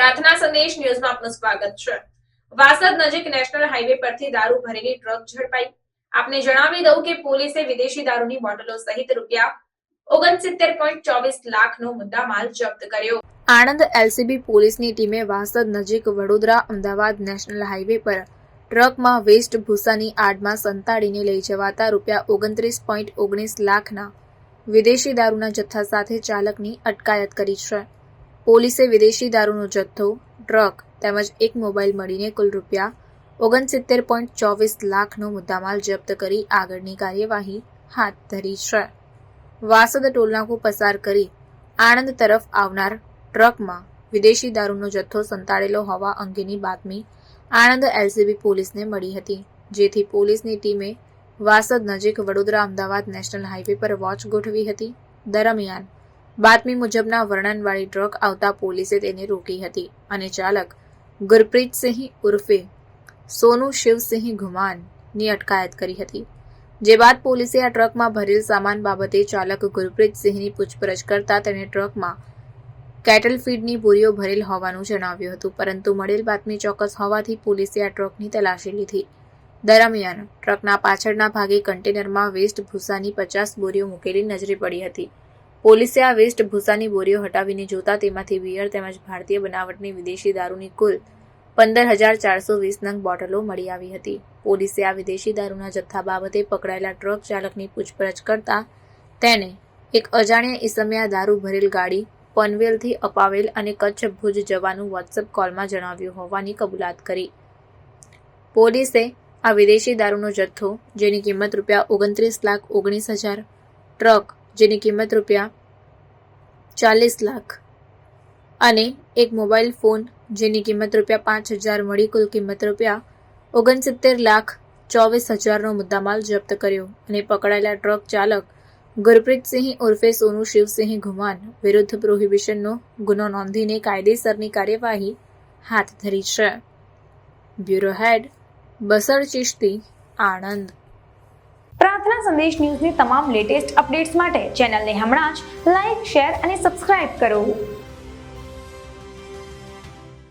પ્રાર્થના સંદેશ ન્યૂઝમાં આપનું સ્વાગત છે। વાસદ નજીક નેશનલ હાઈવે પરથી દારૂ ભરેલી ટ્રક ઝડપાઈ। આપને જણાવી દઉં કે પોલીસે વિદેશી દારૂની બોટલો સહિત ₹69.24 લાખનો મુદ્દામાલ જપ્ત કર્યો। આણંદ એલસીબી પોલીસની ટીમે વાસદ નજીક વડોદરા અમદાવાદ નેશનલ હાઈવે પર ટ્રકમાં વેસ્ટ ભૂસાની આડમાં સંતાડીને લઈ જવાતા ₹29.19 લાખના વિદેશી દારૂના જથ્થા સાથે ચાલકની અટકાયત કરી છે। પોલીસે વિદેશી દારૂનો જથ્થો, ટ્રક તેમજ એક મોબાઈલ મળીને કુલ ₹69.24 લાખનો મુદ્દામાલ જપ્ત કરી આગળની કાર્યવાહી હાથ ધરી છે। વાસદ ટોલનાકું પસાર કરી આણંદ તરફ આવનાર ટ્રકમાં વિદેશી દારૂનો જથ્થો સંતાડેલો હોવા અંગેની બાતમી આણંદ એલસીબી પોલીસને મળી હતી, જેથી પોલીસની ટીમે વાસદ નજીક વડોદરા અમદાવાદ નેશનલ હાઈવે પર વોચ ગોઠવી હતી। દરમિયાન બાતમી મુજબના વર્ણનવાળી ટ્રક આવતા પોલીસે તેને રોકી હતી અને ચાલક ગુરપ્રીતસિંહ ઉર્ફે સોનુ શિવસિંહ ઘુમાનની અટકાયત કરી હતી। જે બાદ પોલીસે આ ટ્રકમાં ભરેલ સામાન બાબતે ચાલક ગુરપ્રીતસિંહની પૂછપરછ કરતા તેણે ટ્રકમાં કેટલ ફીડની બોરીઓ ભરેલ હોવાનું જણાવ્યું હતું, પરંતુ મળેલ બાતમી ચોક્કસ હોવાથી પોલીસે આ ટ્રકની તલાશી લીધી। દરમિયાન ટ્રકના પાછળના ભાગે કન્ટેનરમાં વેસ્ટ ભૂસાની 50 બોરીઓ મૂકેલી નજરે પડી હતી। પોલીસે આ વેસ્ટ ભૂસાની બોરીઓ હટાવીને જોતા તેમાંથી બિયર તેમજ ભારતીય બનાવટની વિદેશી દારૂની કુલ 15,420 નંગ બોટલો મળી આવી હતી। પોલીસે આ વિદેશી દારૂના જથ્થા બાબતે પકડાયેલા ટ્રક ચાલકની પૂછપરછ કરતા તેને એક અજાણ્યા ઈસમે આ દારૂ ભરેલ ગાડી પનવેલથી અપાવેલ અને કચ્છ ભુજ જવાનું વોટ્સએપ કોલમાં જણાવ્યું હોવાની કબૂલાત કરી। પોલીસે આ વિદેશી દારૂનો જથ્થો, જેની કિંમત ₹29,19,000, ટ્રક જેની કિંમત ₹40 લાખ અને એક મોબાઈલ ફોન જેની કિંમત ₹5,000 મળી કુલ કિંમત ₹69,24,000નો મુદ્દામાલ જપ્ત કર્યો અને પકડાયેલા ટ્રક ચાલક ગુરપ્રીતસિંહ ઉર્ફે સોનુ શિવસિંહ ઘુમાન વિરુદ્ધ પ્રોહિબિશનનો ગુનો નોંધીને કાયદેસરની કાર્યવાહી હાથ ધરી છે। બ્યુરો હેડ બસર ચિશ્તી, આણંદ। પ્રાર્થના સંદેશ ન્યૂઝની તમામ લેટેસ્ટ અપડેટ્સ માટે ચેનલને હમણાં જ લાઇક, શેર અને સબસ્ક્રાઇબ કરો।